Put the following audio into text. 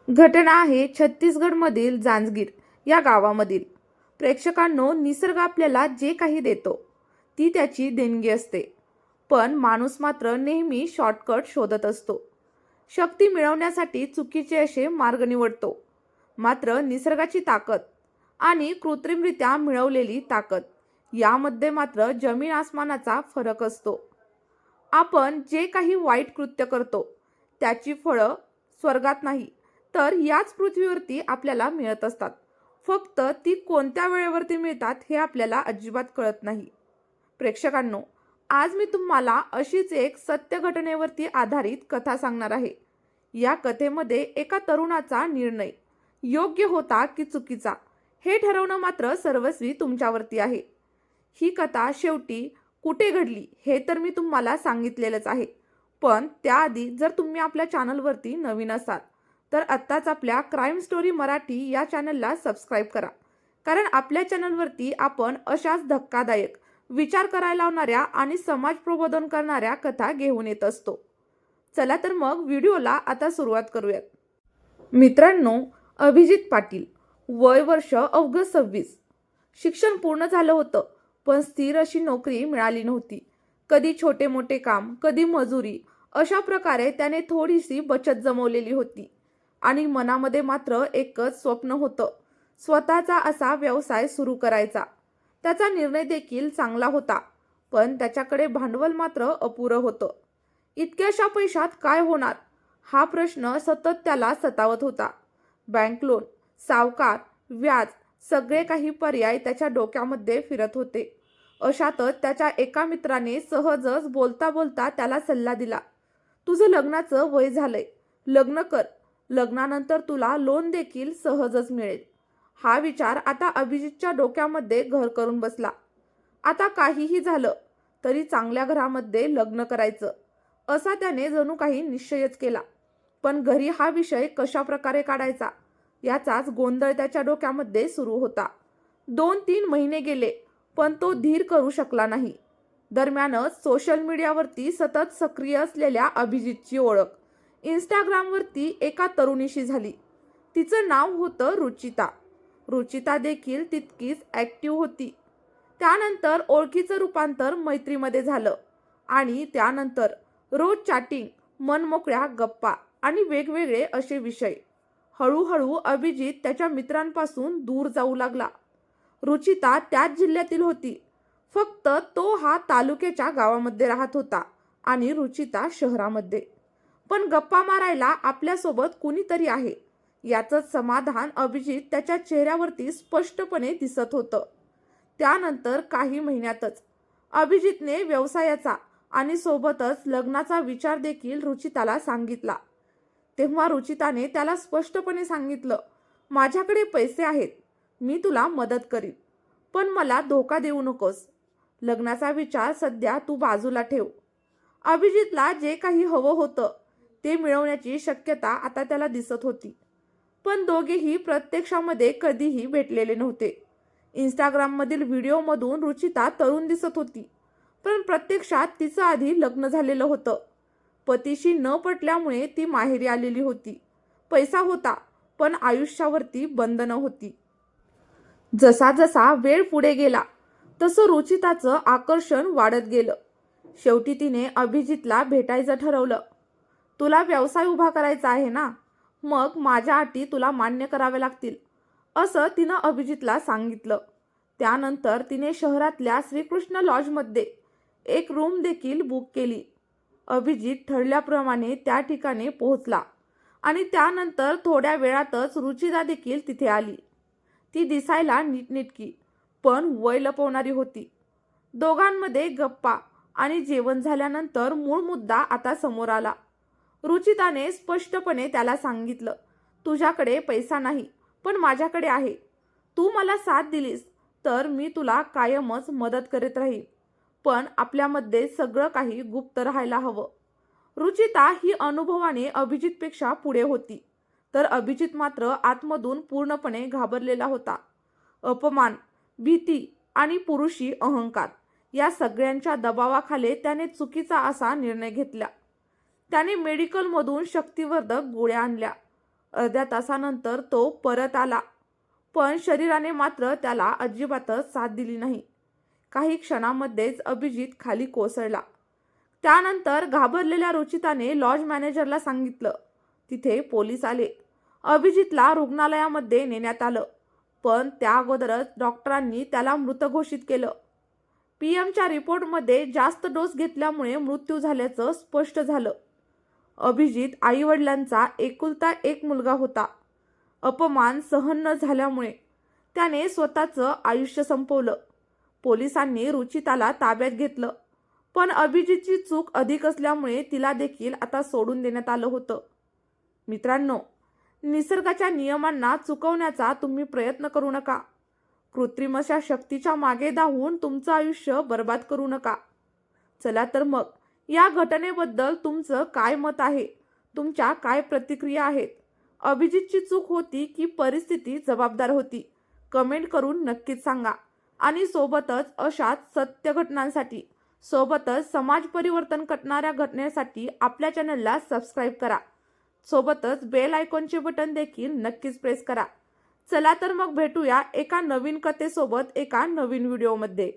घटना आहे छत्तीसगडमधील जांजगीर या गावामधील. प्रेक्षकांनो, निसर्ग आपल्याला जे काही देतो ती त्याची देणगी असते. पण माणूस मात्र नेहमी शॉर्टकट शोधत असतो. शक्ती मिळवण्यासाठी चुकीचे असे मार्ग निवडतो. मात्र निसर्गाची ताकद आणि कृत्रिमरित्या मिळवलेली ताकद यामध्ये मात्र जमीन आसमानाचा फरक असतो. आपण जे काही वाईट कृत्य करतो त्याची फळं स्वर्गात नाही तर याच पृथ्वीवरती आपल्याला मिळत असतात. फक्त ती कोणत्या वेळेवरती मिळतात हे आपल्याला अजिबात कळत नाही. प्रेक्षकांनो, आज मी तुम्हाला अशीच एक सत्य घटनेवरती आधारित कथा सांगणार आहे. या कथेमध्ये एका तरुणाचा निर्णय योग्य होता की चुकीचा हे ठरवणं मात्र सर्वस्वी तुमच्यावरती आहे. ही कथा शेवटी कुठे घडली हे तर मी तुम्हाला सांगितलेलंच आहे. पण त्याआधी जर तुम्ही आपल्या चॅनलवरती नवीन असाल तर आत्ताच आपल्या क्राईम स्टोरी मराठी या चॅनलला सबस्क्राईब करा. कारण आपल्या चॅनलवरती आपण अशाच धक्कादायक, विचार करायला लावणाऱ्या आणि समाज प्रबोधन करणाऱ्या कथा घेऊन येत असतो. चला तर मग व्हिडिओला आता सुरुवात करूयात. मित्रांनो, अभिजित पाटील, वय वर्ष अवघ 26. शिक्षण पूर्ण झालं होतं पण स्थिर अशी नोकरी मिळाली नव्हती. कधी छोटे मोठे काम, कधी मजुरी, अशा प्रकारे त्याने थोडीशी बचत जमवलेली होती. आणि मनामध्ये मात्र एकच स्वप्न होतं, स्वतःचा असा व्यवसाय सुरू करायचा. त्याचा निर्णय देखील चांगला होता, पण त्याच्याकडे भांडवल मात्र अपुरं होतं. इतक्याशा पैशात काय होणार हा प्रश्न सतत त्याला सतावत होता. बँक लोन, सावकार, व्याज, सगळे काही पर्याय त्याच्या डोक्यामध्ये फिरत होते. अशातच त्याच्या एका मित्राने सहजच बोलता बोलता त्याला सल्ला दिला, तुझं लग्नाचं वय झालंय, लग्न कर, लग्नानंतर तुला लोन देखील सहजच मिळेल. हा विचार आता अभिजितच्या डोक्यामध्ये घर करून बसला. आता काहीही झालं तरी चांगल्या घरामध्ये लग्न करायचं असा त्याने जणू काही निश्चयच केला. पण घरी हा विषय कशा प्रकारे काढायचा याचाच गोंधळ त्याच्या डोक्यामध्ये सुरू होता. 2-3 महिने गेले पण तो धीर करू शकला नाही. दरम्यानच सोशल मीडियावरती सतत सक्रिय असलेल्या अभिजितची ओळख इंस्टाग्रामवरती एका तरुणीशी झाली. तिचं नाव होतं रुचिता. रुचिता देखील तितकीच ॲक्टिव्ह होती. त्यानंतर ओळखीचं रूपांतर मैत्रीमध्ये झालं आणि त्यानंतर रोज चॅटिंग, मनमोकळ्या गप्पा आणि वेगवेगळे असे विषय. हळूहळू अभिजित त्याच्या मित्रांपासून दूर जाऊ लागला. रुचिता त्याच जिल्ह्यातील होती, फक्त तो हा तालुक्याच्या गावामध्ये राहत होता आणि रुचिता शहरामध्ये. पण गप्पा मारायला आपल्यासोबत कुणीतरी आहे याचंच समाधान अभिजित त्याच्या चेहऱ्यावरती स्पष्टपणे दिसत होतं. त्यानंतर काही महिन्यातच अभिजितने व्यवसायाचा आणि सोबतच लग्नाचा विचार देखील रुचिताला सांगितला. तेव्हा रुचिताने त्याला स्पष्टपणे सांगितलं, माझ्याकडे पैसे आहेत, मी तुला मदत करीन, पण मला धोका देऊ नकोस. लग्नाचा विचार सध्या तू बाजूला ठेव. अभिजितला जे काही हवं होतं ते मिळवण्याची शक्यता आता त्याला दिसत होती. पण दोघेही प्रत्यक्षामध्ये कधीही भेटलेले नव्हते. इंस्टाग्राममधील व्हिडिओमधून रुचिता तरुण दिसत होती, पण प्रत्यक्षात तिचं आधी लग्न झालेलं होतं. पतीशी न पटल्यामुळे ती माहेरी आलेली होती. पैसा होता पण आयुष्यावरती बंधनं होती. जसा जसा वेळ पुढे गेला तसं रुचिताचं आकर्षण वाढत गेलं. शेवटी तिने अभिजितला भेटायचं ठरवलं. तुला व्यवसाय उभा करायचा आहे ना, मग माझ्या अटी तुला मान्य कराव्या लागतील, असं तिनं अभिजितला सांगितलं. त्यानंतर तिने शहरातल्या श्रीकृष्ण लॉजमध्ये एक रूम देखील बुक केली. अभिजित ठरल्याप्रमाणे त्या ठिकाणी पोहोचला आणि त्यानंतर थोड्या वेळातच रुचिता देखील तिथे आली. ती दिसायला नीटनेटकी पण वय लपवणारी होती. दोघांमध्ये गप्पा आणि जेवण झाल्यानंतर मूळ मुद्दा आता समोर आला. रुचिताने स्पष्टपणे त्याला सांगितलं, तुझ्याकडे पैसा नाही पण माझ्याकडे आहे. तू मला साथ दिलीस तर मी तुला कायमच मदत करीत राहीन, पण आपल्यामध्ये सगळं काही गुप्त राहायला हवं. रुचिता ही अनुभवाने अभिजितपेक्षा पुढे होती, तर अभिजित मात्र आतमधून पूर्णपणे घाबरलेला होता. अपमान, भीती आणि पुरुषी अहंकार या सगळ्यांच्या दबावाखाली त्याने चुकीचा असा निर्णय घेतला. त्याने मेडिकलमधून शक्तिवर्धक गोळ्या आणल्या. अर्ध्या तासानंतर तो परत आला, पण शरीराने मात्र त्याला अजिबातच साथ दिली नाही. काही क्षणामध्येच अभिजित खाली कोसळला. त्यानंतर घाबरलेल्या रुचिताने लॉज मॅनेजरला सांगितलं. तिथे पोलीस आले. अभिजितला रुग्णालयामध्ये नेण्यात आलं, पण त्या अगोदरच डॉक्टरांनी त्याला मृत घोषित केलं. पीएमच्या रिपोर्टमध्ये जास्त डोस घेतल्यामुळे मृत्यू झाल्याचं स्पष्ट झालं. अभिजित आईवडिलांचा एकुलता एक मुलगा होता. अपमान सहन न झाल्यामुळे त्याने स्वतःचं आयुष्य संपवलं. पोलिसांनी रुचिताला ताब्यात घेतलं, पण अभिजितची चूक अधिक असल्यामुळे तिला देखील आता सोडून देण्यात आलं होतं. मित्रांनो, निसर्गाच्या नियमांना चुकवण्याचा तुम्ही प्रयत्न करू नका. कृत्रिम अशा शक्तीच्या मागे धावून तुमचं आयुष्य बर्बाद करू नका. चला तर मग, या घटनेबद्दल तुमचं काय मत आहे? तुमच्या काय प्रतिक्रिया आहेत? अभिजितची चूक होती की परिस्थिती जबाबदार होती? कमेंट करून नक्कीच सांगा. आणि सोबतच अशाच सत्य घटनांसाठी, सोबतच समाज परिवर्तन करणाऱ्या घटनेसाठी आपल्या चॅनलला सबस्क्राईब करा. सोबतच बेल आयकॉनचे बटन देखील नक्कीच प्रेस करा. चला तर मग भेटूया एका नवीन कथेसोबत एका नवीन व्हिडिओमध्ये.